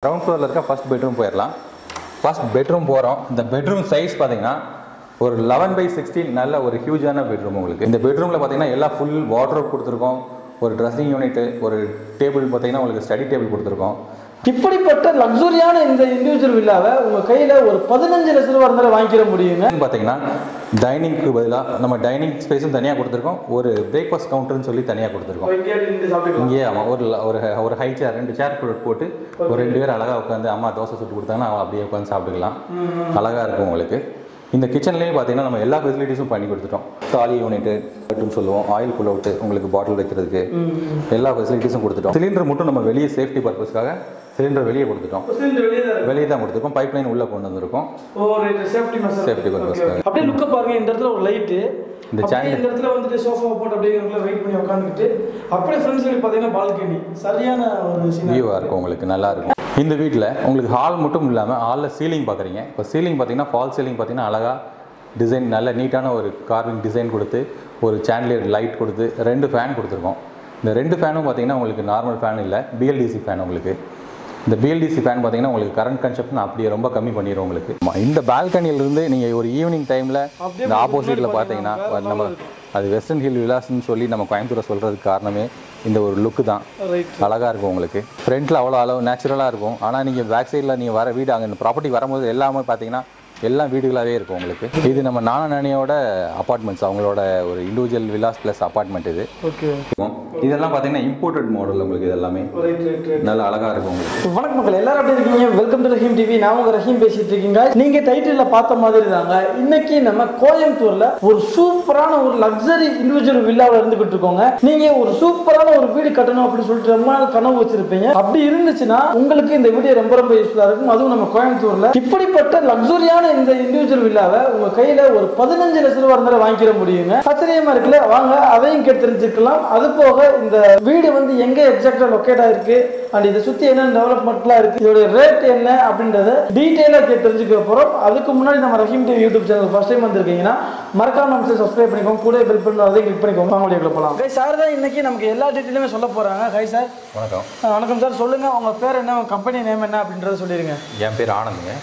Ground floor இருக்க first bedroom போயிடலாம். First bedroom போறோம். இந்த bedroom size பாத்தீங்கன்னா ஒரு 11/16 நல்ல ஒரு ஹியூஜான பெட்ரூம் உங்களுக்கு. இந்த பெட்ரூம்ல பாத்தீங்கன்னா எல்லா full wardrobe கொடுத்திருக்கோம். ஒரு dressing unit, ஒரு டேபிள் பாத்தீங்கன்னா உங்களுக்கு ஸ்டடி டேபிள் கொடுத்திருக்கோம். இப்படிப்பட்ட லக்ஸரியான இந்த இண்டிவிஜுவல் வில்லாவை உங்க கையில ஒரு 15 லட்சம் ரூபாய் இருந்தாலும் வாங்கிக்கிற முடியுங்க. பாத்தீங்கன்னா டைனிங்க்கு பதிலா நம்ம டைனிங் ஸ்பேஸும் தனியா கொடுத்திருக்கோம். ஒரு பிரேக்ஃபாஸ்ட் கவுண்டர்னு சொல்லி தனியா கொடுத்திருக்கோம். இங்கே ஆமா ஒரு ஹை சேர் 2 சேர் போட்டு ஒரு 2 பேர் அழகா உட்காந்து அம்மா தோசை சுட்டு கொடுத்தாங்கன்னா அவன் அப்படியே உட்காந்து சாப்பிட்டுக்கலாம். அழகா இருக்கும் உங்களுக்கு. இந்த கிச்சன்லேயும் பார்த்தீங்கன்னா நம்ம எல்லா ஃபெசிலிட்டிஸும் பண்ணி கொடுத்துட்டோம். ட்ராலி யூனிட்டு பெட்ரூம் சொல்லுவோம், ஆயில் புல் அவுட்டு உங்களுக்கு பாட்டில் வைக்கிறதுக்கு எல்லா ஃபெசிலிட்டிஸும் கொடுத்துட்டோம். சிலிண்டர் மட்டும் நம்ம வெளியே சேஃப்டி பர்பஸ்க்காக சிலிண்டர் வெளியே கொடுத்துட்டோம். வெளியே தான் கொடுத்துருக்கோம். பைப் லைன் உள்ளே கொண்டு வந்திருக்கோம். சேஃப்டி பர்பஸ்க்காக. அப்படியே லுக்க பாருங்க. இந்த இடத்துல ஒரு லைட்டு, இந்த இடத்துல வந்துட்டு சோஃபா போட்டு அப்படியே வெயிட் பண்ணி உட்காந்துக்கிட்டு அப்படியே ஃப்ரெண்ட்ஸ் வீடு பார்த்தீங்கன்னா பால்கனி சரியான ஒரு வியூவாக இருக்கும் உங்களுக்கு. நல்லா இருக்கும். இந்த வீட்டில் உங்களுக்கு ஹால் மட்டும் இல்லாமல் ஹாலில் சீலிங் பார்க்குறீங்க. இப்போ சீலிங் பார்த்தீங்கன்னா ஃபால் சீலிங் பார்த்தீங்கன்னா அழகாக டிசைன் நல்ல நீட்டான ஒரு கார்விங் டிசைன் கொடுத்து ஒரு சாண்ட்லியர் லைட் கொடுத்து 2 ஃபேன் கொடுத்துருக்கோம். இந்த 2 ஃபேனும் பார்த்தீங்கன்னா உங்களுக்கு நார்மல் ஃபேன் இல்லை, பிஎல்டிசி ஃபேன் உங்களுக்கு. இந்த பிஎல்டிசி ஃபேன் பார்த்தீங்கன்னா உங்களுக்கு கரண்ட் கன்சப்ஷன் அப்படியே ரொம்ப கம்மி பண்ணிடும் உங்களுக்கு. இந்த பால்கனியிலிருந்து நீங்கள் ஒரு ஈவினிங் டைமில் இந்த ஆப்போசிட்டில் பார்த்தீங்கன்னா நம்ம அது வெஸ்டர்ன் ஹில் விலாஸ்ன்னு சொல்லி நம்ம கோயம்புத்தூரை சொல்கிறதுக்கு காரணமே இந்த ஒரு லுக்கு தான். அழகாக இருக்கும் உங்களுக்கு. ஃப்ரண்ட்டில் அவ்வளோ அளவு நேச்சுரலாக இருக்கும். ஆனால் நீங்கள் பேக் சைடில் நீங்கள் வர வீடு அங்கே இந்த ப்ராப்பர்ட்டி வரும்போது எல்லாமே பார்த்தீங்கன்னா எல்லாம் வீடுகளாகவே இருக்கும் உங்களுக்கு. இது நம்ம நானியோட அப்பார்ட்மெண்ட்ஸ், அவங்களோட ஒரு இண்டிவிஜுவல் வில்லாஸ் ப்ளஸ் அப்பார்ட்மெண்ட் இது. ஓகே. இதெல்லாம் பார்த்தீங்கன்னா இம்போர்ட்டட் மாடல் உங்களுக்கு. இது எல்லாமே நல்லா அழகாக இருக்கும் உங்களுக்கு. வணக்கம் மக்கள், எல்லாரும் எப்படி இருக்கீங்க? Welcome to Rahim TV. நான் உங்க ரஹீம் பேசிட்டு இருக்கீங்க. நீங்க டைட்டில் பார்த்த மாதிரி தாங்க இன்னைக்கு நம்ம கோயம்புத்தூர்ல ஒரு சூப்பரான ஒரு லக்ஸரி இண்டிவிஜுவல் வில்லாவில் இருந்துகிட்டு இருக்கோங்க. நீங்க ஒரு சூப்பரான ஒரு வீடு கட்டணும் அப்படின்னு சொல்லிட்டு ரொம்ப நாள் கனவு வச்சிருப்பீங்க. அப்படி இருந்துச்சுன்னா உங்களுக்கு இந்த வீடியோ ரொம்ப ரொம்ப யூஸ்ஃபுல்லா இருக்கும். அதுவும் நம்ம கோயம்புத்தூர்ல இப்படிப்பட்ட லக்ஸரியான இந்த இண்டிவிஜுவல் வில்லாவை உங்க கையில ஒரு 15 லட்சம் ரூபாய் இருந்தாலும் வாங்கிக்கிற முடியுங்க. ஆச்சரியமா இருக்குல்ல? வாங்க அதையும் கேட்டு தெரிஞ்சுக்கலாம். அது போக இந்த வீடு வந்து எங்க எக்ஸாக்டா லொகேட் ஆயிருக்கு அண்ட் இதை சுத்தி என்ன டெவலப்மெண்ட்லாம் இருக்கு, இதோட ரேட் என்ன அப்படின்றத டீடைலா கேட்டு தெரிஞ்சுக்க போறோம். அதுக்கு முன்னாடி நம்ம Rahim TV YouTube channel first time வந்திருக்கீங்கன்னா மறக்காம நம்ம சப்ஸ்கிரைப் பண்ணிக்கோங்க, கூட பெல் பட்டன் அதையும் கிளிக் பண்ணிக்கோங்க. வாங்க வீடியோக்குள்ள போலாம். கை சார் தான் இன்னைக்கு நமக்கு எல்லா டீடைலுமே சொல்ல போறாங்க. கை சார் வணக்கம். வணக்கம் சார். சொல்லுங்க உங்க பேர் என்ன, உங்க கம்பெனி நேம் என்ன அப்படின்றத சொல்லிருங்க. என் பேர் ஆனந்துங்க.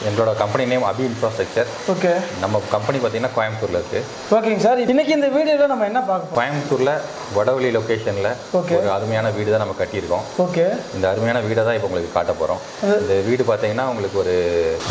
எங்களோட கம்பெனி நேம் அபி இன்ஃப்ராஸ்ட்ரக்சர். ஓகே. நம்ம கம்பெனி பார்த்தீங்கன்னா கோயம்புத்தூர்ல இருக்கு. ஓகேங்க சார். இன்னைக்கு இந்த வீடியோவில் நம்ம என்ன பார்க்க போறோம்? கோயம்புத்தூர்ல வடவழி லொகேஷன்ல ஒரு அருமையான வீடு தான் நம்ம கட்டியிருக்கோம். ஓகே. இந்த அருமையான வீடை தான் இப்போ உங்களுக்கு காட்ட போறோம். இந்த வீடு பார்த்தீங்கன்னா உங்களுக்கு ஒரு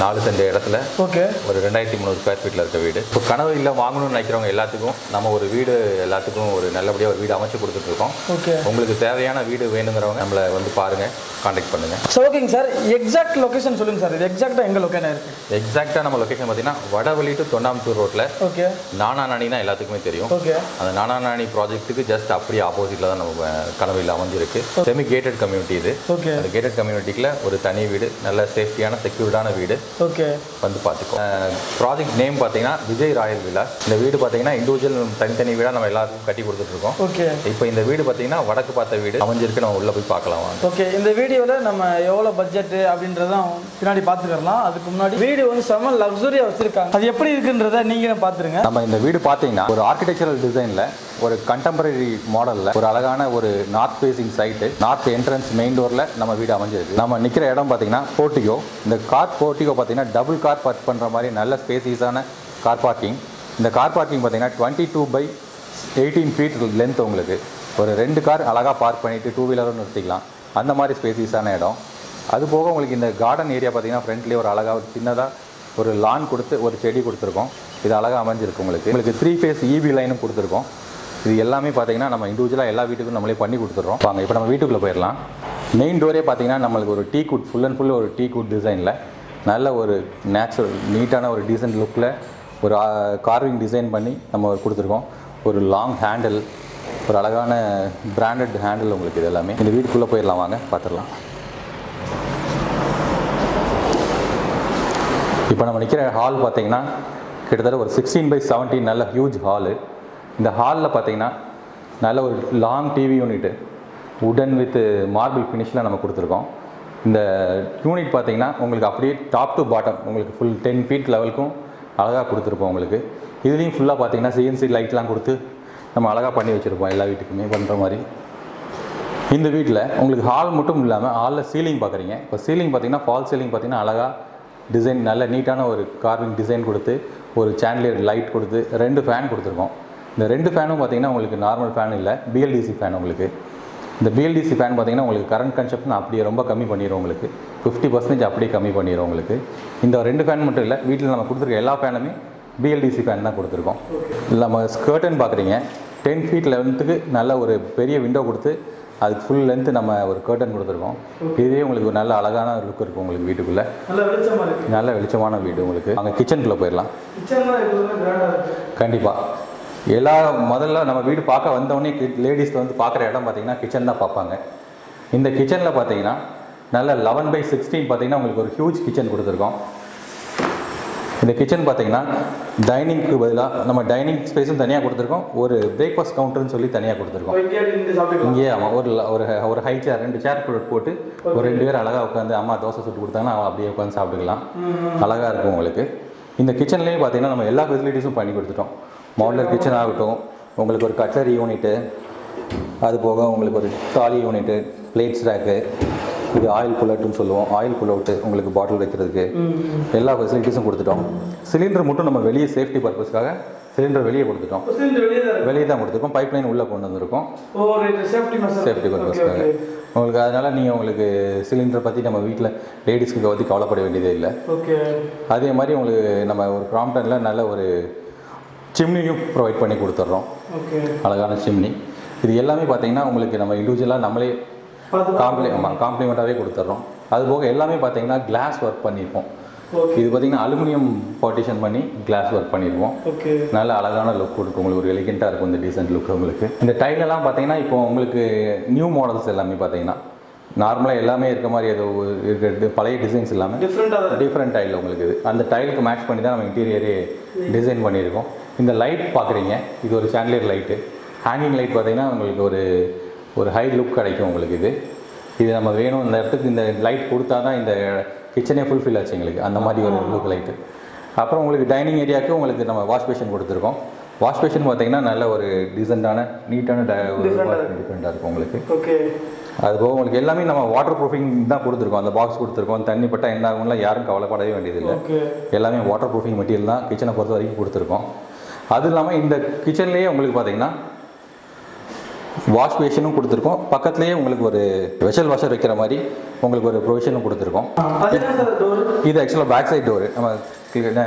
4 சென்ட் இடத்துல ஓகே ஒரு 2300 ஸ்கொயர் ஃபீட்ல இருக்க வீடு. இப்போ கனவு இல்லை வாங்கணும்னு நினைக்கிறவங்க எல்லாத்துக்கும் நம்ம ஒரு வீடு எல்லாத்துக்கும் ஒரு நல்லபடியாக ஒரு வீடு அமைச்சு கொடுத்துட்டு இருக்கோம். ஓகே. உங்களுக்கு தேவையான வீடு வேணுங்கிறவங்க நம்மளை வந்து பாருங்க, கான்டாக்ட் பண்ணுங்க. ஓகேங்க சார். எக்ஸாக்ட் லொகேஷன் சொல்லுங்க சார். இது எக்ஸாக்டா எங்க லொகேட் ஆயிருக்கு? எக்ஸாக்டா நம்ம லொகேஷன் பார்த்தீங்கன்னா வடவழி டு தொண்டாமுத்தூர் ரோட்ல. ஓகே. நானாநாணி தான் எல்லாத்துக்குமே தெரியும். ஓகே. அந்த நானாநாணி ப்ராஜெக்ட்டுக்கு ஜஸ்ட் அப்படியே ஆப்போசிட்ல தான் நம்ம கனவில் அமைஞ்சிருக்கு. செமி கேட்டட் கம்யூனிட்டி இது. ஓகே. அந்த கேட்டட் கம்யூனிட்டிக்குள்ள ஒரு தனி வீடு, நல்ல சேஃப்டியான செக்யூர்டான வீடு. ஓகே. வந்து பார்த்துக்கோ. ப்ராஜெக்ட் நேம் பார்த்தீங்கன்னா விஜய் ராயல் வில்லாஸ். இந்த வீடு பார்த்தீங்கன்னா இண்டிவிஜுவல் தனித்தனி வீடாக நம்ம எல்லாருக்கும் கட்டி கொடுத்துட்டு இருக்கோம். ஓகே. இப்போ இந்த வீடு பார்த்தீங்கன்னா வடக்கு பார்த்த வீடு அமைஞ்சிருக்கு. நம்ம உள்ள போய் பார்க்கலாம். ஓகே. இந்த வீடியோவில் நம்ம எவ்வளோ பட்ஜெட் அப்படின்றதான் பின்னாடி பார்த்துக்கலாம். அதுக்கு முன்னாடி வீடு வந்து செம லக்ஸரியா வச்சிருக்காங்க. அது எப்படி இருக்குன்றத நீங்களும் பார்த்துருங்க. நம்ம இந்த வீடு பார்த்தீங்கன்னா ஒரு ஆர்கிடெக்சரல் டிசைனில் ஒரு கண்டெம்பரரி மாடலில் ஒரு அழகான ஒரு north facing site, north entrance main டோரில் நம்ம வீடு அமைஞ்சிருக்கு. நம்ம நிற்கிற இடம் பார்த்தீங்கன்னா போர்ட்டிகோ. இந்த கார் போர்ட்டிகோ பார்த்தீங்கன்னா டபுள் கார் பார்க் பண்ணுற மாதிரி நல்ல ஸ்பேசியஸான கார் பார்க்கிங். இந்த கார் பார்க்கிங் பார்த்தீங்கன்னா 22/18 ஃபீட் லென்த். உங்களுக்கு ஒரு 2 கார் அழகாக பார்க் பண்ணிவிட்டு 2 வீலரும் நிறுத்திக்கலாம். அந்த மாதிரி ஸ்பேசியஸான இடம். அது போக உங்களுக்கு இந்த கார்டன் ஏரியா பார்த்தீங்கன்னா ஃப்ரண்ட்லேயே ஒரு அழகாக ஒரு சின்னதாக ஒரு லான் கொடுத்து ஒரு செடி கொடுத்துருக்கோம். இது அழகாக அமைஞ்சிருக்கு. உங்களுக்கு 3 ஃபேஸ் இபி லைனும் கொடுத்துருக்கோம். இது எல்லாமே பார்த்தீங்கன்னா நம்ம இண்டிவிஜுவலாக எல்லா வீட்டுக்கும் நம்மளே பண்ணி கொடுத்துட்றோம். வாங்க இப்போ நம்ம வீட்டுக்குள்ளே போயிடலாம். மெயின் டோரே பார்த்தீங்கன்னா நம்மளுக்கு ஒரு tea good full and full ஒரு டீ குட் டிசைனில் நல்ல ஒரு நேச்சுரல் நீட்டான ஒரு டீசென்ட் லுக்கில் ஒரு கார்விங் டிசைன் பண்ணி நம்ம கொடுத்துருக்கோம். ஒரு லாங் ஹேண்டில், ஒரு அழகான பிராண்டட் ஹேண்டில் உங்களுக்கு. இது எல்லாமே இந்த வீட்டுக்குள்ளே போயிடலாம். வாங்க பார்த்துடலாம். இப்போ நம்ம நிற்கிற ஹால் பார்த்தீங்கன்னா கிட்டத்தட்ட ஒரு 16/17 நல்ல ஹியூஜ் ஹாலு. இந்த ஹாலில் பார்த்தீங்கன்னா நல்ல ஒரு லாங் டிவி யூனிட்டு உடன் வித் மார்பிள் ஃபினிஷில் நம்ம கொடுத்துருக்கோம். இந்த யூனிட் பார்த்தீங்கன்னா உங்களுக்கு அப்படியே டாப் டு பாட்டம் உங்களுக்கு ஃபுல் 10 ஃபீட் லெவலுக்கும் அழகாக கொடுத்துருப்போம். உங்களுக்கு இதுலேயும் ஃபுல்லாக பார்த்தீங்கன்னா சிஎன்சி லைட்லாம் கொடுத்து நம்ம அழகாக பண்ணி வச்சுருப்போம். எல்லா வீட்டுக்குமே பண்ணுற மாதிரி இந்த வீட்டில் உங்களுக்கு ஹால் மட்டும் இல்லாமல் ஹாலில் சீலிங் பார்க்குறீங்க. இப்போ சீலிங் பார்த்தீங்கன்னா ஃபால் சீலிங் பார்த்தீங்கன்னா அழகாக டிசைன் நல்ல நீட்டான ஒரு கார்விங் டிசைன் கொடுத்து ஒரு சாண்ட்லியர் லைட் கொடுத்து 2 ஃபேன் கொடுத்துருக்கோம். இந்த 2 ஃபேனும் பார்த்தீங்கன்னா உங்களுக்கு நார்மல் ஃபேன் இல்லை, பிஎல்டிசி ஃபேன். உங்களுக்கு இந்த பிஎல்டிசி ஃபேன் பார்த்தீங்கன்னா உங்களுக்கு கரண்ட் கன்சப்ஷன் அப்படியே ரொம்ப கம்மி பண்ணிடும். உங்களுக்கு 50% அப்படியே கம்மி பண்ணிடும். உங்களுக்கு இந்த 2 ஃபேன் மட்டும் இல்லை, வீட்டில் நம்ம கொடுத்துருக்க எல்லா ஃபேனுமே பிஎல்டிசி ஃபேன் தான் கொடுத்துருக்கோம். இல்லை நம்ம ஸ்கர்டன் பார்க்குறீங்க, 10 ஃபீட் லென்த்துக்கு நல்ல ஒரு பெரிய விண்டோ கொடுத்து அதுக்கு ஃபுல் லென்த்து நம்ம ஒரு கர்டன் கொடுத்துருக்கோம். இதுவே உங்களுக்கு ஒரு நல்ல அழகான லுக் இருக்கும் உங்களுக்கு வீட்டுக்குள்ளே. நல்ல வெளிச்சமான வீடு. உங்களுக்கு அங்கே கிச்சனுக்குள்ளே போயிடலாம். கண்டிப்பாக முதல்ல நம்ம வீடு பார்க்க வந்தோடனே லேடிஸ் வந்து பார்க்குற இடம் பார்த்தீங்கன்னா கிச்சன் தான் பார்ப்பாங்க. இந்த கிச்சனில் பார்த்தீங்கன்னா நல்ல 11/16 பார்த்தீங்கன்னா உங்களுக்கு ஒரு ஹியூஜ் கிச்சன் கொடுத்துருக்கோம். இந்த கிச்சன் பார்த்தீங்கன்னா டைனிங்க்கு பதிலாக நம்ம டைனிங் ஸ்பேஸும் தனியாக கொடுத்துருக்கோம், ஒரு பிரேக்ஃபாஸ்ட் கவுண்டர்னு சொல்லி தனியாக கொடுத்துருக்கோம். இங்கேயே ஆமாம், ஒரு ஹை சேர் 2 சேர் போட்டு ஒரு 2 பேர் அழகாக உட்காந்து அம்மா தோசை சுட்டு கொடுத்தாங்கன்னா அவன் அப்படியே உட்காந்து சாப்பிட்டுக்கலாம். அழகாக இருக்கும் உங்களுக்கு. இந்த கிச்சன்லேயும் பார்த்தீங்கன்னா நம்ம எல்லா ஃபெசிலிட்டிஸும் பண்ணி கொடுத்துட்டோம். மாடுலர் கிச்சன் ஆகட்டும், உங்களுக்கு ஒரு கட்லரி யூனிட்டு, அது போக உங்களுக்கு ஒரு ட்ராலி யூனிட்டு, பிளேட்ஸ் ரேக்கு, இது ஆயில் புல்லட்டுன்னு சொல்லுவோம், ஆயில் புல்லவுட்டு உங்களுக்கு பாட்டில் வைக்கிறதுக்கு எல்லா ஃபெசிலிட்டிஸும் கொடுத்துட்டோம். சிலிண்டர் மட்டும் நம்ம வெளியே சேஃப்டி பர்பஸ்க்காக சிலிண்டர் வெளியே கொடுத்துட்டோம். வெளியே தான் கொடுத்துருக்கோம், பைப் லைன் உள்ளே கொண்டு வந்திருக்கோம் சேஃப்டி பர்பஸ்க்காக. உங்களுக்கு அதனால் நீங்கள் உங்களுக்கு சிலிண்டரை பற்றி நம்ம வீட்டில் லேடிஸ்க்கு பற்றி கவலைப்பட வேண்டியதே இல்லை. அதே மாதிரி உங்களுக்கு நம்ம ஒரு கிராம்ப்டனில் நல்ல ஒரு சிம்னியும் ப்ரொவைட் பண்ணி கொடுத்துட்றோம், அழகான சிம்னி. இது எல்லாமே பார்த்தீங்கன்னா உங்களுக்கு நம்ம இண்டிவிஜுவலாக நம்மளே காம்ப்ளிமெண்ட்டாகவே கொடுத்துட்றோம். அது போக எல்லாமே பார்த்தீங்கன்னா கிளாஸ் ஒர்க் பண்ணியிருப்போம். இது பார்த்தீங்கன்னா அலுமினியம் பார்ட்டிஷன் பண்ணி கிளாஸ் ஒர்க் பண்ணிடுவோம். நல்ல அழகான லுக் கொடுக்கும் உங்களுக்கு, ஒரு எலிகெண்ட்டாக இருக்கும் இந்த டீசென்ட் லுக் உங்களுக்கு. இந்த டைலெல்லாம் பார்த்தீங்கன்னா இப்போ உங்களுக்கு நியூ மாடல்ஸ் எல்லாமே பார்த்தீங்கன்னா நார்மலாக எல்லாமே இருக்க மாதிரி ஏதோ இருக்கிற பழைய டிசைன்ஸ் இல்லாமல் டிஃப்ரெண்ட் டைல் உங்களுக்கு இது அந்த டைலுக்கு மேட்ச் பண்ணி தான் நம்ம இன்டீரியரே டிசைன் பண்ணியிருக்கோம். இந்த லைட் பார்க்குறீங்க, இது ஒரு சாண்ட்லியர் லைட்டு. ஹேங்கிங் லைட் பார்த்தீங்கன்னா உங்களுக்கு ஒரு ஹை லுக் கிடைக்கும் உங்களுக்கு. இது நம்ம வேணும் இந்த இடத்துக்கு இந்த லைட் கொடுத்தா தான் இந்த கிச்சனே ஃபுல்ஃபில் ஆச்சு எங்களுக்கு, அந்த மாதிரி ஒரு லுக் லைட்டு. அப்புறம் உங்களுக்கு டைனிங் ஏரியாவுக்கு உங்களுக்கு நம்ம வாஷ் பேஷன் கொடுத்துருக்கோம். வாஷ் பேஷன் பார்த்தீங்கன்னா நல்ல ஒரு டீசெண்டான நீட்டான டிஃப்ரெண்ட்டாக இருக்கும் உங்களுக்கு. அதுபோக உங்களுக்கு எல்லாமே நம்ம வாட்டர் ப்ரூஃபிங் தான் கொடுத்துருக்கோம். அந்த பாக்ஸ் கொடுத்துருக்கோம், தண்ணி பட்டால் என்ன ஆகும்லாம் யாரும் கவலைப்படவே வேண்டியதில்லை. எல்லாமே வாட்டர் ப்ரூஃபிங் மெட்டீரியல் தான் கிச்சனை பொறுத்த வரைக்கும் கொடுத்துருக்கோம். அது இல்லாமல் இந்த கிச்சன்லேயே உங்களுக்கு பார்த்தீங்கன்னா வாஷ் பேஷனும் கொடுத்துருக்கோம், பக்கத்துலேயே உங்களுக்கு ஒரு வெஷல் வாஷர் வைக்கிற மாதிரி உங்களுக்கு ஒரு ப்ரொவிஷனும் கொடுத்துருக்கோம். இது ஆக்சுவலாக பேக் சைட் டோரு. நம்ம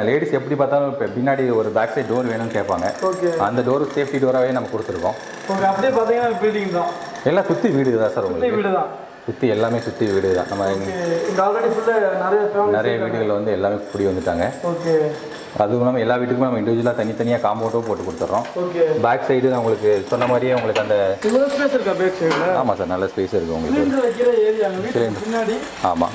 லேடிஸ் எப்படி பார்த்தாலும் இப்போ பின்னாடி ஒரு பேக் சைட் டோர் வேணும்னு கேட்பாங்க, அந்த டோர் சேஃப்டி டோராகவே நம்ம கொடுத்துருக்கோம். அப்படியே பார்த்தீங்கன்னா பில்டிங் தான் எல்லாம் சுற்றி வீடு தான் சார் உங்களுக்கு, வீடு தான் சுற்றி எல்லாமே சுற்றி வீடு தான். நம்ம நிறைய வீடுகளில் வந்து எல்லாமே குடி வந்துட்டாங்க. அதுவும் இல்லாமல் எல்லா வீட்டுக்கும் நம்ம இண்டிவிஜுவலாக தனித்தனியாக காம்பவுண்டும் போட்டு கொடுத்துட்றோம். பேக் சைடு உங்களுக்கு சொன்ன மாதிரியே உங்களுக்கு அந்த ஸ்பேஸ் இருக்கா பேக் சைடில்? ஆமாம் சார், நல்ல ஸ்பேஸ் இருக்குது உங்களுக்கு. ஆமாம்,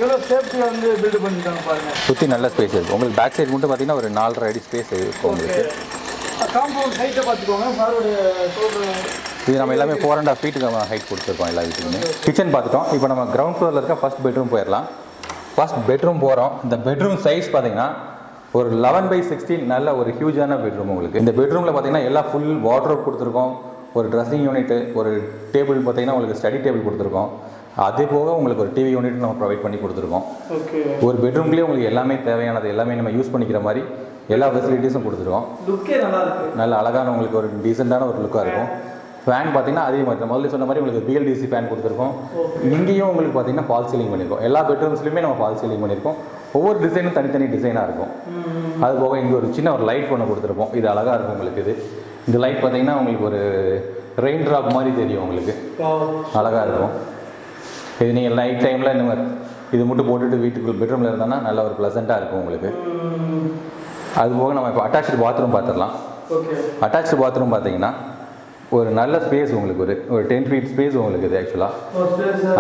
சுற்றி நல்ல ஸ்பேஸ் இருக்குது உங்களுக்கு. பேக் சைடு மட்டும் பார்த்தீங்கன்னா ஒரு 4.5 அடி ஸ்பேஸ் இருக்கும் உங்களுக்கு. காம்பவுண்ட் ஹைட்டை பார்த்துக்கோங்க. இது நம்ம எல்லாமே 4.5 ஃபீட்டுக்கு நம்ம ஹைட் கொடுத்துருக்கோம் எல்லா வீட்டுக்குமே. கிச்சன் பார்த்துட்டோம். இப்போ நம்ம கிரவுண்ட் ஃப்ளோரில் இருக்க ஃபர்ஸ்ட் பெட்ரூம் போயிடலாம். ஃபர்ஸ்ட் பெட்ரூம் போகிறோம். இந்த பெட்ரூம் சைஸ் பார்த்தீங்கன்னா ஒரு 11/16 நல்ல ஒரு ஹியூஜான பெட்ரூம் உங்களுக்கு. இந்த பெட்ரூமில் பார்த்தீங்கன்னா எல்லா ஃபுல் வார்ட்ரோப் கொடுத்துருக்கோம், ஒரு ட்ரெஸ்ஸிங் யூனிட்டு, ஒரு டேபிள் பார்த்தீங்கன்னா உங்களுக்கு ஸ்டடி டேபிள் கொடுத்துருக்கோம். அதே போக உங்களுக்கு ஒரு டிவி யூனிட் நம்ம ப்ரொவைட் பண்ணி கொடுத்துருக்கோம். ஒரு பெட்ரூம்லேயே உங்களுக்கு எல்லாமே தேவையானது எல்லாமே நம்ம யூஸ் பண்ணிக்கிற மாதிரி எல்லா ஃபெசிலிட்டிஸும் கொடுத்துருக்கோம். நல்ல அழகான உங்களுக்கு ஒரு டீசெண்டான ஒரு லுக்காக இருக்கும். ஃபேன் பார்த்தீங்கன்னா அதே மாதிரி முதல்ல சொன்ன மாதிரி உங்களுக்கு பிஎல்டிசி ஃபேன் கொடுத்துருக்கோம். இங்கேயும் உங்களுக்கு பார்த்தீங்கன்னா ஃபால் சீலிங் பண்ணியிருக்கோம். எல்லா பெட்ரூம்ஸ்லையுமே நம்ம ஃபால் சீலிங் பண்ணியிருக்கோம். ஒவ்வொரு டிசைனும் தனித்தனி டிசைனாக இருக்கும். அது போக இங்கே ஒரு சின்ன ஒரு லைட் ஒன்று கொடுத்துருப்போம். இது அழகாக இருக்கும் உங்களுக்கு. இந்த லைட் பார்த்தீங்கன்னா உங்களுக்கு ஒரு ரெயின் ட்ராப் மாதிரி தெரியும் உங்களுக்கு, அழகாக இருக்கும். இது நீங்கள் நைட் டைமில் இந்த இது மட்டும் போட்டுட்டு வீட்டுக்குள்ள பெட்ரூமில் இருந்தாங்கன்னா நல்ல ஒரு ப்ளசண்ட்டாக இருக்கும் உங்களுக்கு. அது போக நம்ம இப்போ அட்டாச்சு பாத்ரூம் பார்த்துடலாம். அட்டாச்சு பாத்ரூம் பார்த்தீங்கன்னா ஒரு நல்ல ஸ்பேஸ் உங்களுக்கு, ஒரு 10 ஃபீட் ஸ்பேஸ் உங்களுக்கு இது ஆக்சுவலாக.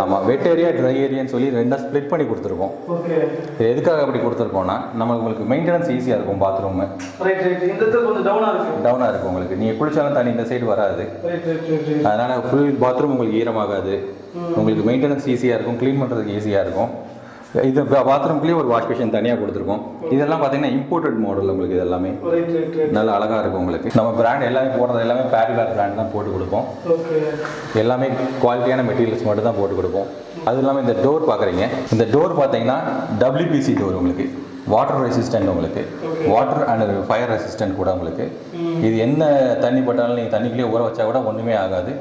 ஆமாம், வெட் ஏரியா ட்ரை ஏரியான்னு சொல்லி 2 ஸ்ப்ளிட் பண்ணி கொடுத்துருக்கோம். இது எதுக்காக அப்படி கொடுத்துருக்கோம்னா நம்ம உங்களுக்கு மெயின்டெனன்ஸ் ஈஸியாக இருக்கும். பாத்ரூமு டவுனாக இருக்கும் உங்களுக்கு, நீங்கள் குளிச்சாலும் தண்ணி இந்த சைடு வராது. அதனால் ஃபுல் பாத்ரூம் உங்களுக்கு ஈரமாகாது. உங்களுக்கு மெயின்டெனன்ஸ் ஈஸியாக இருக்கும், க்ளீன் பண்ணுறதுக்கு ஈஸியாக இருக்கும். இது பாத்ரூம்குள்ளேயே ஒரு வாஷ் பேஷன் தனியாக கொடுத்துருக்கோம். இதெல்லாம் பார்த்தீங்கன்னா இம்போர்ட்டட் மாடல் உங்களுக்கு. இது எல்லாமே நல்ல அழகாக இருக்கும் உங்களுக்கு. நம்ம பிராண்ட் எல்லாமே போடுறது எல்லாமே பேரிவேர் பிராண்ட் தான் போட்டு கொடுப்போம். எல்லாமே குவாலிட்டியான மெட்டீரியல்ஸ் மட்டும் தான் போட்டு கொடுப்போம். அது இல்லாமல் இந்த டோர் பார்க்குறீங்க, இந்த டோர் பார்த்தீங்கன்னா WPC டோர் உங்களுக்கு. வாட்டர் ரெசிஸ்டன்ட் உங்களுக்கு, வாட்டர் அண்ட் ஃபயர் ரெசிஸ்டன்ட் கூட உங்களுக்கு. இது என்ன தண்ணி பட்டாலும் நீங்கள் தண்ணிக்குள்ளேயே ஊற வச்சா கூட ஒன்றுமே ஆகாது.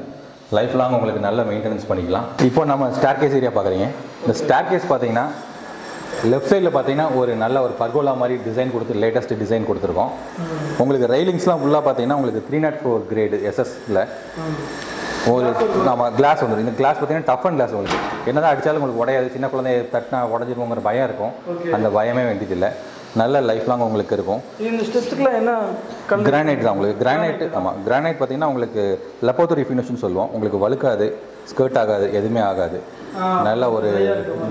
லைஃப் லாங் உங்களுக்கு நல்ல மெயின்டெனன்ஸ் பண்ணிக்கலாம். இப்போ நம்ம ஸ்டேர் கேஸ் ஏரியா பார்க்குறீங்க. இந்த ஸ்டேர் கேஸ் பார்த்தீங்கன்னா லெஃப்ட் சைடில் பார்த்தீங்கன்னா ஒரு நல்ல ஒரு பர்கோலா மாதிரி டிசைன் கொடுத்து லேட்டஸ்ட் டிசைன் கொடுத்துருக்கோம். உங்களுக்கு ரெயிலிங்ஸ்லாம் ஃபுல்லாக பார்த்தீங்கன்னா உங்களுக்கு 304 கிரேடு SSல ஒரு நம்ம கிளாஸ் வந்துடும். இந்த கிளாஸ் பார்த்தீங்கன்னா டஃப் அண்ட் கிளாஸ் உங்களுக்கு. என்னதான் அடித்தாலும் உங்களுக்கு உடையாது. சின்ன குழந்தைய தட்டினா உடஞ்சிருவோங்கிற பயம் இருக்கும். அந்த பயமே வேண்டியதில்லை. நல்ல லைஃப் லாங் உங்களுக்கு இருக்கும். இந்த ஸ்டெப்ஸ்க்குலாம் என்ன கிரானைட் தான் உங்களுக்கு. கிரானைட் ஆமாம், கிரானைட் பார்த்தீங்கன்னா உங்களுக்கு லெப்போத்தரி ஃபினிஷ்னு சொல்லுவோம். உங்களுக்கு வழுக்காது, ஸ்கர்ட் ஆகாது, எதுவுமே ஆகாது.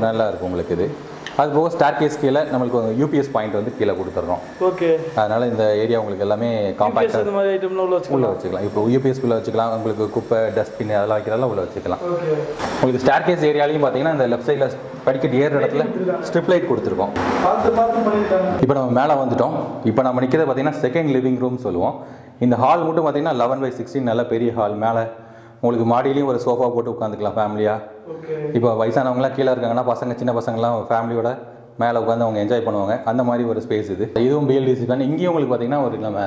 நல்லா இருக்கும் உங்களுக்கு. இது அது போக ஸ்டார் கேஸ் கீழே நம்மளுக்கு UPS பாயிண்ட் வந்து கீழே கொடுத்துட்றோம். ஓகே. அதனால் இந்த ஏரியா உங்களுக்கு எல்லாமே காம்பாக்டாக உள்ள வச்சுக்கலாம். இப்போ UPS உள்ள வச்சுக்கலாம். உங்களுக்கு குப்பை, டஸ்ட்பின் அதெல்லாம் வைக்கிறதெல்லாம் உள்ள வச்சுக்கலாம். உங்களுக்கு ஸ்டார் கேஸ் ஏரியாலையும் பார்த்தீங்கன்னா இந்த லெஃப்ட் சைடில் படிக்கட்டு ஏறுற இடத்துல ஸ்ட்ரிப் லைட் கொடுத்துருக்கோம். இப்போ நம்ம மேலே வந்துட்டோம். இப்போ நம்ம நிற்கிறது பார்த்தீங்கன்னா செகண்ட் லிவிங் ரூம் சொல்லுவோம். இந்த ஹால் மட்டும் பார்த்தீங்கன்னா 11/16 நல்ல பெரிய ஹால். மேலே உங்களுக்கு மாடியிலையும் ஒரு சோஃபா போட்டு உட்காந்துக்கலாம் ஃபேமிலியாக. இப்போ வயசானவங்களாம் கீழே இருக்காங்கன்னா பசங்க, சின்ன பசங்களாம் ஃபேமிலியோட மேலே உட்காந்து அவங்க என்ஜாய் பண்ணுவாங்க. அந்த மாதிரி ஒரு ஸ்பேஸ் இது. இதுவும் BLDC தான். இங்கேயும் உங்களுக்கு பார்த்தீங்கன்னா ஒரு நம்ம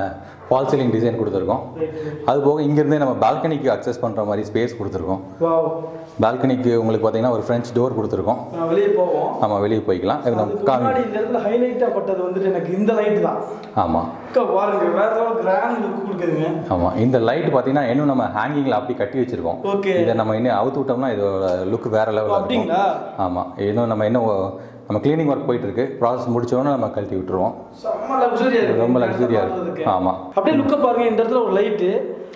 ஃபால் சீலிங் டிசைன் கொடுத்துருக்கோம். அது போக இங்கேருந்தே நம்ம பால்கனிக்கு அக்சஸ் பண்ணுற மாதிரி ஸ்பேஸ் கொடுத்துருக்கோம். பால்கனிக்கு உங்களுக்கு பார்த்தீங்கன்னா ஒரு ஃப்ரெஞ்ச் டோர் கொடுத்துருக்கோம். வெளியே போவோம். ஆமாம், வெளியே போய்க்கலாம். ஹைலைட்டாக பட்டது வந்துட்டு எனக்கு இந்த லைட் தான். ஆமாம் பாருங்க, வேற கிராண்ட் லுக் கொடுக்குதுங்க. ஆமாம், இந்த லைட் பார்த்தீங்கன்னா இன்னும் நம்ம ஹேங்கிங்கில் அப்படி கட்டி வச்சிருக்கோம். இதை நம்ம இன்னும் அவுத்து விட்டோம்னா இதோட லுக் வேற லெவலில் இருக்கும். ஆமாம், இன்னும் நம்ம கிளீனிங் ஒர்க் போயிட்டு இருக்கு. ப்ராசஸ் முடிச்சோன்னா நம்ம கழட்டி விட்டுருவோம். ரொம்ப லக்ஸரியா இருக்கு. ஆமாம், அப்படியே லுக்க பாருங்க. இந்த இடத்துல ஒரு லைட்டு,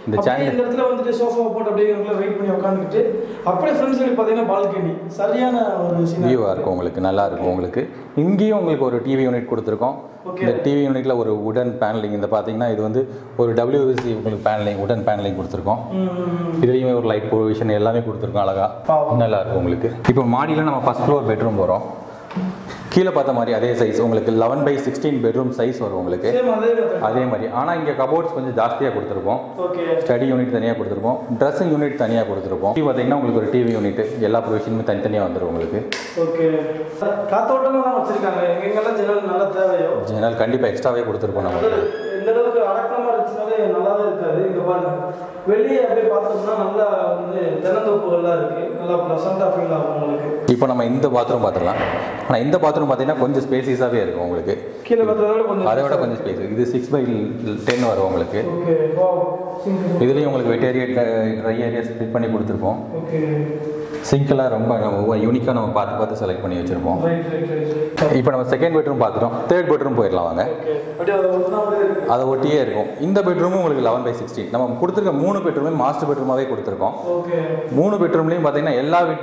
இந்த சேனல் இந்த இடத்துல வந்துட்டு சோஃபா போட்டு அப்படியே வெயிட் பண்ணி உட்காந்துக்கிட்டு அப்படியே ஃப்ரெண்ட்ஸ் பார்த்தீங்கன்னா பால்கனி சரியான ஒரு வியூவாக இருக்கும் உங்களுக்கு. நல்லா இருக்கும் உங்களுக்கு. இங்கேயும் உங்களுக்கு ஒரு டிவி யூனிட் கொடுத்துருக்கோம். இந்த டிவி யூனிட்ல ஒரு உடன் பேனலிங். இந்த பார்த்தீங்கன்னா இது வந்து ஒரு WVC உங்களுக்கு பேனலிங், உடன் பேனலிங் கொடுத்துருக்கோம். இதுலேயுமே ஒரு லைட் ப்ரொவிஷன் எல்லாமே கொடுத்துருக்கோம். அழகா நல்லா இருக்கும் உங்களுக்கு. இப்போ மாடியில் நம்ம ஃபர்ஸ்ட் ஃப்ளோர் பெட்ரூம் போகிறோம். கீழே பார்த்த மாதிரி அதே சைஸ் உங்களுக்கு 11/16 பெட்ரூம் சைஸ் வரும் உங்களுக்கு. அதே மாதிரி ஆனால் இங்கே கபோர்ட்ஸ் கொஞ்சம் ஜாஸ்தியாக கொடுத்துருப்போம். ஸ்டடி யூனிட் தனியாக கொடுத்துருப்போம். ட்ரெஸ்ஸிங் யூனிட் தனியாக கொடுத்துருப்போம். பார்த்தீங்கன்னா உங்களுக்கு ஒரு டிவி யூனிட் எல்லா ப்ரொவிஷனுமே தனித்தனியாக வந்துடும் உங்களுக்கு. ஜன்னல் கண்டிப்பாக எக்ஸ்ட்ராவே கொடுத்துருப்போம். நம்ம இந்த அளவுக்கு அடக்கமாக இருந்துச்சுனாலே நல்லாவே இருக்காது. இங்கே பாருங்க, வெளியே அப்படியே பார்த்தோம்னா நல்லா வந்து தென்னந்தோப்புகள்லாம் இருக்குது. நல்லா ப்ளசண்ட்டாக ஃபீல் ஆகும் உங்களுக்கு. இப்போ நம்ம இந்த பாத்ரூம் பார்த்துக்கலாம். ஆனால் இந்த பாத்ரூம் பார்த்தீங்கன்னா கொஞ்சம் ஸ்பேசியஸாகவே இருக்கும் உங்களுக்கு. கீழே பார்த்ததோட கொஞ்சம் அதை விட கொஞ்சம் ஸ்பேஸ். இது 6/10 வரும் உங்களுக்கு. இதுலேயும் உங்களுக்கு வெட் ஏரியா, ட்ரை ஏரியா ஸ்ப்ளிட் பண்ணி கொடுத்துருப்போம். சிங்கெல்லாம் ரொம்ப யூனிக்காக நம்ம பார்த்து செலக்ட் பண்ணி வச்சுருப்போம். இப்போ நம்ம செகண்ட் பெட்ரூம் பார்த்துட்டோம். தேர்ட் பெட்ரூம் போயிடலாம் வாங்க. அதை ஒட்டியே இருக்கும். இந்த பெட்ரூமும் உங்களுக்கு 11/16. நம்ம கொடுத்துருக்க 3 பெட்ரூமே மாஸ்டர் பெட்ரூமாகவே கொடுத்துருக்கோம். 3 பெட்ரூம்லேயும் பார்த்தீங்கன்னா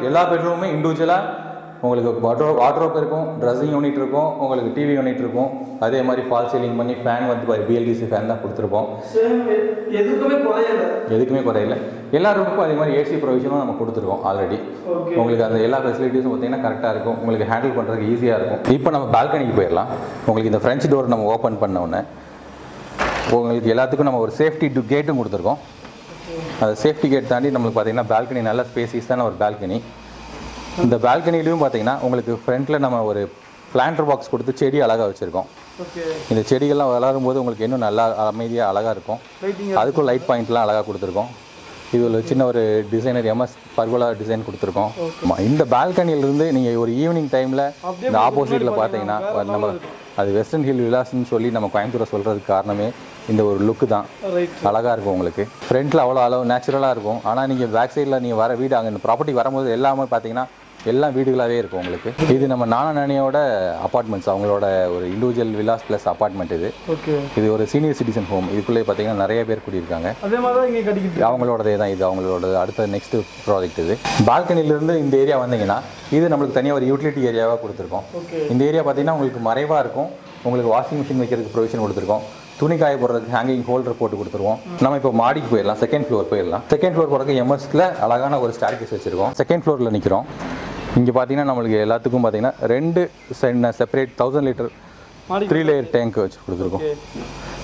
எல்லா பெட்ரூமுமே இண்டிவிஜுவலாக உங்களுக்கு வார்ட்ரோப் இருக்கும், ட்ரெஸ்ஸிங் யூனிட் இருக்கும், உங்களுக்கு டிவி யூனிட் இருக்கும். அதே மாதிரி ஃபால் சீலிங் பண்ணி ஃபேன் வந்து BLDC ஃபேன் தான் கொடுத்துருப்போம். எதுக்குமே குறையில. எல்லா ரூமுக்கும் அதே மாதிரி AC ப்ரொவிஷனும் நம்ம கொடுத்துருக்கோம் ஆல்ரெடி. உங்களுக்கு அந்த எல்லா ஃபெசிலிட்டிஸும் பார்த்தீங்கன்னா கரெக்டாக இருக்கும். உங்களுக்கு ஹேண்டில் பண்ணுறதுக்கு ஈஸியாக இருக்கும். இப்போ நம்ம பால்கனிக்கு போயிடலாம். உங்களுக்கு இந்த ஃப்ரெஞ்ச் டோர் நம்ம ஓப்பன் பண்ண உடனே உங்களுக்கு எல்லாத்துக்கும் நம்ம ஒரு சேஃப்டி கேட்டும் கொடுத்துருக்கோம். அந்த சேஃப்டி கேட் தாண்டி நம்மளுக்கு பார்த்தீங்கன்னா பால்கனி நல்ல ஸ்பேசியஸான ஒரு பால்கனி. இந்த பால்கனிலையும் பார்த்தீங்கன்னா உங்களுக்கு ஃப்ரண்ட்டில் நம்ம ஒரு பிளான்டர் பாக்ஸ் கொடுத்து செடி அழகாக வச்சுருக்கோம். இந்த செடிகள்லாம் வளரும் போது உங்களுக்கு இன்னும் நல்லா அமைதியாக அழகாக இருக்கும். அதுக்கும் லைட் பாயிண்ட்லாம் அழகாக கொடுத்துருக்கோம். இது ஒரு சின்ன ஒரு டிசைனர் MS பர்கோலா டிசைன் கொடுத்துருக்கோம். இந்த பால்கனியிலிருந்து நீங்கள் ஒரு ஈவினிங் டைமில் இந்த ஆப்போசிட்டில் பார்த்தீங்கன்னா நம்ம அது வெஸ்டர்ன் ஹில் விலாஸ்ன்னு சொல்லி நம்ம கோயம்புத்தூரை சொல்கிறதுக்கு காரணமே இந்த ஒரு லுக்கு தான். அழகாக இருக்கும் உங்களுக்கு. ஃப்ரண்ட்டில் அவ்வளோ நேச்சுரலாக இருக்கும். ஆனால் நீங்கள் பேக் சைடில் நீங்கள் வர வீடு அங்கே இந்த ப்ராப்பர்ட்டி வரும்போது எல்லாமே பார்த்தீங்கன்னா எல்லாம் வீடுகளாகவே இருக்கும் உங்களுக்கு. இது நம்ம நானியோட அப்பார்ட்மெண்ட்ஸ், அவங்களோட ஒரு இண்டிவிஜுவல் வில்லாஸ் ப்ளஸ் அப்பார்ட்மெண்ட் இது. இது ஒரு சீனியர் சிட்டிசன் ஹோம். இதுக்குள்ளே பார்த்தீங்கன்னா நிறைய பேர் குடியிருக்காங்க. அவங்களோடதே தான் இது. அவங்களோட அடுத்த நெக்ஸ்ட் ப்ராஜெக்ட் இது. பால்கனிலேருந்து இந்த ஏரியா வந்தீங்கன்னா இது நம்மளுக்கு தனியாக ஒரு யூட்டிலிட்டி ஏரியாவாக கொடுத்துருக்கோம். இந்த ஏரியா பார்த்தீங்கன்னா உங்களுக்கு மறைவாக இருக்கும். உங்களுக்கு வாஷிங் மிஷின் வைக்கிறதுக்கு ப்ரொவிஷன் கொடுத்துருக்கோம். துணி காய போடுறதுக்கு ஹேங்கிங் ஹோல்டர் போட்டு கொடுத்துருவோம். நம்ம இப்போ மாடிக்கு போயிடலாம். செகண்ட் ஃப்ளோர் போயிடலாம். செகண்ட் ஃப்ளோர் போகிறதுக்கு MSல அழகான ஒரு ஸ்டேர் கேஸ் வச்சுருக்கோம். செகண்ட் ஃப்ளோரில் நிற்கிறோம். இங்கே பார்த்தீங்கன்னா நம்மளுக்கு எல்லாத்துக்கும் பார்த்தீங்கன்னா 2 செப்பரேட் 1000 லிட்டர் 3 லேயர் டேங்க் வச்சு கொடுத்துருக்கோம்.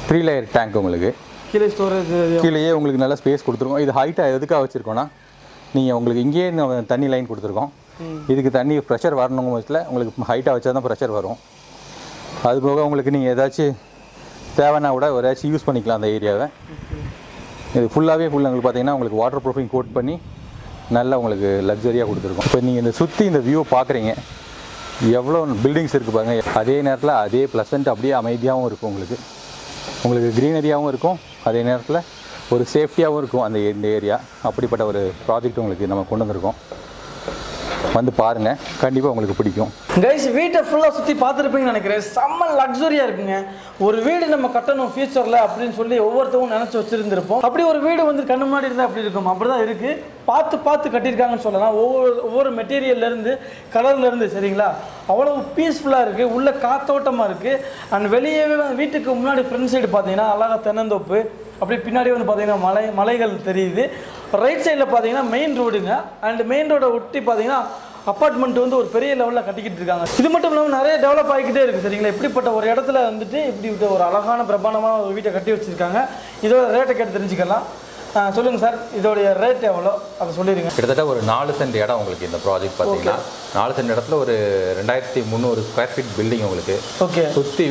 3 லேயர் டேங்க் உங்களுக்கு கீழே ஸ்டோரேஜ் கீழேயே உங்களுக்கு நல்ல ஸ்பேஸ் கொடுத்துருக்கோம். இது ஹைட்டாக எதுக்காக வச்சுருக்கோன்னா நீங்கள் உங்களுக்கு இங்கேயே தண்ணி லைன் கொடுத்துருக்கோம். இதுக்கு தண்ணி ப்ரெஷர் வரணுங்க பட்சத்தில் உங்களுக்கு ஹைட்டாக வச்சா தான் ப்ரெஷர் வரும். அது போக உங்களுக்கு நீங்கள் ஏதாச்சும் தேவைன்னா கூட ஏதாச்சும் யூஸ் பண்ணிக்கலாம் அந்த ஏரியாவை. இது ஃபுல்லாகவே உங்களுக்கு பார்த்தீங்கன்னா உங்களுக்கு வாட்டர் ப்ரூஃபிங் கோட் பண்ணி நல்லா உங்களுக்கு லக்ஸரியாக கொடுத்துருக்கோம். இப்போ நீங்கள் இந்த சுற்றி இந்த வியூவை பார்க்குறீங்க, எவ்வளோ பில்டிங்ஸ் இருக்குது பாருங்கள். அதே நேரத்தில் அதே ப்ளசண்ட் அப்படியே அமைதியாகவும் இருக்கும். உங்களுக்கு க்ரீனரியாகவும் இருக்கும், அதே நேரத்தில் ஒரு சேஃப்டியாகவும் இருக்கும் இந்த ஏரியா. அப்படிப்பட்ட ஒரு ப்ராஜெக்ட் உங்களுக்கு நம்ம கொண்டு வந்திருக்கோம். வந்து பாருங்கள், கண்டிப்பாக உங்களுக்கு பிடிக்கும். கைஸ், வீட்டை ஃபுல்லாக சுற்றி பார்த்துருப்பீங்கன்னு நினைக்கிறேன். செம்ம லக்ஸரியாக இருக்குங்க. ஒரு வீடு நம்ம கட்டணும் ஃபியூச்சரில் அப்படின்னு சொல்லி ஒவ்வொருத்தவங்க நினச்சி வச்சுருந்துருப்போம். அப்படி ஒரு வீடு வந்து கண்ணு முன்னாடி இருந்தால் அப்படி இருக்கும். அப்படி தான் இருக்குது. பார்த்து கட்டியிருக்காங்கன்னு சொல்லலாம். ஒவ்வொரு மெட்டீரியல்லேருந்து கலர்லேருந்து சரிங்களா, அவ்வளோ பீஸ்ஃபுல்லாக இருக்குது. உள்ளே காத்தோட்டமாக இருக்குது. அண்ட் வெளியே வீட்டுக்கு முன்னாடி ஃப்ரண்ட் சைடு பார்த்தீங்கன்னா அழகாக தென்னந்தோப்பு, அப்படி பின்னாடி வந்து பார்த்தீங்கன்னா மலைகள் தெரியுது. ரைட் சைடில் பார்த்தீங்கன்னா மெயின் ரோடுங்க. அண்ட் மெயின் ரோடை ஒட்டி பார்த்தீங்கன்னா அப்பார்ட்மெண்ட் வந்து ஒரு பெரிய லெவலில் கட்டிக்கிட்டு இருக்காங்க. இது மட்டும் இல்லாமல் நிறைய டெவலப் ஆகிக்கிட்டே இருக்குது சரிங்களா. இப்படிப்பட்ட ஒரு இடத்துல வந்துட்டு இப்படி ஒரு அழகான பிரம்மாண்டமான ஒரு வீட்டை கட்டி வச்சுருக்காங்க. இதோட ரேட்டை கேட்டு தெரிஞ்சுக்கலாம். சொல்லுங்கள் சார், இதோடைய ரேட் எவ்வளோ அதை சொல்லிடுங்க. கிட்டத்தட்ட ஒரு 4 சென்ட் இடம் உங்களுக்கு இந்த ப்ராஜெக்ட் பார்த்தீங்கன்னா 4 சென்ட் இடத்துல ஒரு 2300 ஸ்கொயர் ஃபீட் பில்டிங் உங்களுக்கு. ஓகே.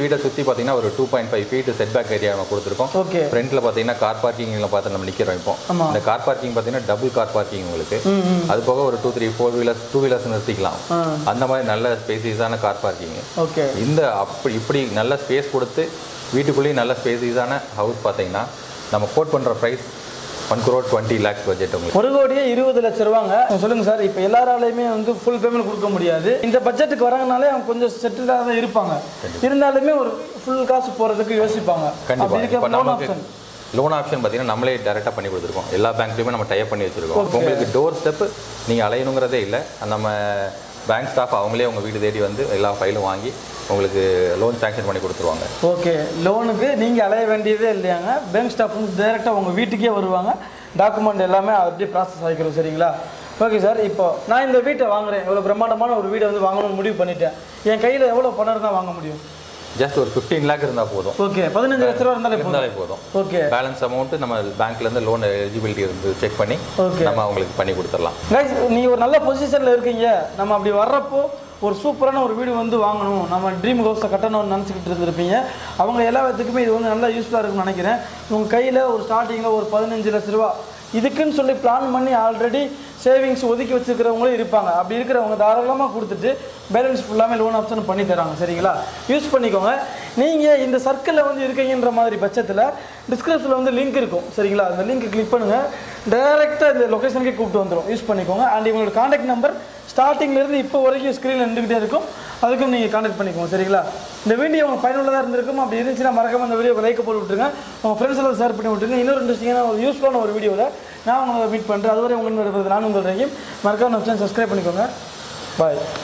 வீடை சுற்றி பார்த்தீங்கன்னா ஒரு 2.5 ஃபீட் செட் பேக் ஏரியா நம்ம கொடுத்துருக்கோம். ஓகே. ஃப்ரண்ட்டில் பார்த்தீங்கன்னா கார் பார்க்கிங்கில் பார்த்து நம்ம நிற்கிறோம். இப்போ இந்த கார் பார்க்கிங் பார்த்தீங்கன்னா டபுள் கார் பார்க்கிங் உங்களுக்கு. அது போக ஒரு 2-3-4 டூ வீலர்ஸ் நிறுத்திக்கலாம். அந்த மாதிரி நல்ல ஸ்பேசியஸான கார் பார்க்கிங். ஓகே. இப்படி நல்ல ஸ்பேஸ் கொடுத்து வீட்டுக்குள்ளேயும் நல்ல ஸ்பேசியஸான ஹவுஸ் பார்த்தீங்கன்னா நம்ம கோட் பண்ணுற ப்ரைஸ் 1,20 lakhs பட்ஜெட் உங்களுக்கு. 1,20,00,000 ரூபாங்க. சொல்லுங்கள் சார், இப்போ எல்லாராலையுமே வந்து ஃபுல் பேமெண்ட் கொடுக்க முடியாது. இந்த பட்ஜெட்டுக்கு வராங்கனாலே அவங்க கொஞ்சம் செட்டிலாக தான் இருப்பாங்க. இருந்தாலுமே ஒரு ஃபுல் காசு போகிறதுக்கு யோசிப்பாங்க. கண்டிப்பாக லோன் ஆப்ஷன் பார்த்தீங்கன்னா நம்மளே டேரெக்டாக பண்ணி கொடுத்துருக்கோம். எல்லா பேங்க்லையுமே நம்ம டைப் பண்ணி வச்சுருக்கோம். உங்களுக்கு டோர் ஸ்டெப்பு நீங்கள் அலையணுங்கிறதே இல்லை. நம்ம பேங்க் ஸ்டாஃப் அவங்களே உங்கள் வீடு தேடி வந்து எல்லா ஃபைலும் வாங்கி உங்களுக்கு லோன் சாங்ஷன் பண்ணி கொடுத்துருவாங்க. ஓகே. லோனுக்கு நீங்கள் அலைய வேண்டியதே இல்லையாங்க. பேங்க் ஸ்டாஃப் வந்து டைரெக்டாக உங்கள் வீட்டுக்கே வருவாங்க. டாக்குமெண்ட் எல்லாமே அப்படியே ப்ராசஸ் ஆகிக்கிறோம் சரிங்களா. ஓகே சார், இப்போ நான் இந்த வீட்டை வாங்குறேன். இவ்வளோ பிரம்மாண்டமான ஒரு வீடை வந்து வாங்கணும்னு முடிவு பண்ணிட்டேன். என் கையில் எவ்வளோ பணம் இருந்தால் வாங்க முடியும்? ஜஸ்ட் ஒரு 15 lakh இருந்தால் போதும். ஓகே. 15 லட்ச ரூபா இருந்தாலே போதும். ஓகே. பேலன்ஸ் அமௌண்ட் நம்ம பேங்க்லேருந்து லோன் எலிஜிபிலிட்டி இருந்து செக் பண்ணி நம்ம அவங்களுக்கு பண்ணி கொடுத்துடலாம். கைஸ், நீங்கள் ஒரு நல்ல பொசிஷனில் இருக்கீங்க. நம்ம அப்படி வர்றப்போ ஒரு சூப்பரான ஒரு வீடு வந்து வாங்கணும், நம்ம ட்ரீம் ஹவுஸை கட்டணும்னு நினச்சிக்கிட்டு இருந்திருப்பீங்க. அவங்க எல்லா விதத்துக்குமே இது வந்து நல்லா யூஸ்ஃபுல்லாக இருக்குன்னு நினைக்கிறேன். உங்கள் கையில் ஒரு ஸ்டார்டிங்கில் ஒரு 15 லட்ச ரூபா இதுக்குன்னு சொல்லி பிளான் பண்ணி ஆல்ரெடி சேவிங்ஸ் ஒதுக்கி வச்சுருக்கிறவங்களும் இருப்பாங்க. அப்படி இருக்கிறவங்க தாராளமாக கொடுத்துட்டு பேலன்ஸ் ஃபுல்லாமே லோன் ஆப்ஷன் பண்ணி தராங்க சரிங்களா. யூஸ் பண்ணிக்கோங்க. நீங்கள் இந்த சர்க்கிளில் வந்து இருக்கீங்கன்ற மாதிரி பட்சத்தில் டிஸ்கிரிப்ஷனில் வந்து லிங்க் இருக்கும் சரிங்களா. அந்த லிங்க் கிளிக் பண்ணுங்கள், டைரெக்டாக இந்த லொக்கேஷனுக்கே கூப்பிட்டு வந்துடும். யூஸ் பண்ணிக்கோங்க. அண்ட் இவங்களோட கான்டாக்ட் நம்பர் ஸ்டார்டிங்லேருந்து இப்போ வரைக்கும் ஸ்க்ரீனில் நின்றுக்கிட்டே இருக்கும். அதுக்கும் நீங்கள் கான்டாக்ட் பண்ணிக்கோங்க சரிங்களா. இந்த வீடியோ உங்களுக்கு பயனுள்ளதாக இருந்திருக்கும். அப்படி இருந்துச்சுன்னா மறக்காம அந்த வீடியோக்கு லைக் போட்டு விட்டுருங்க. உங்கள் ஃப்ரெண்ட்ஸ் எல்லாம் ஷேர் பண்ணி விட்டுருங்க. இன்னொரு இன்ட்ரெஸ்டிங்கான ஒரு யூஸ்ஃபுல்லான ஒரு வீடியோவில் நான் உங்களை மீட் பண்ணுறேன். அதுவரை உங்களுக்கு நான் உங்கள் ரஹீம். மறக்காம நம்ம சேனல் சப்ஸ்கிரைப் பண்ணிக்கோங்க. பாய்.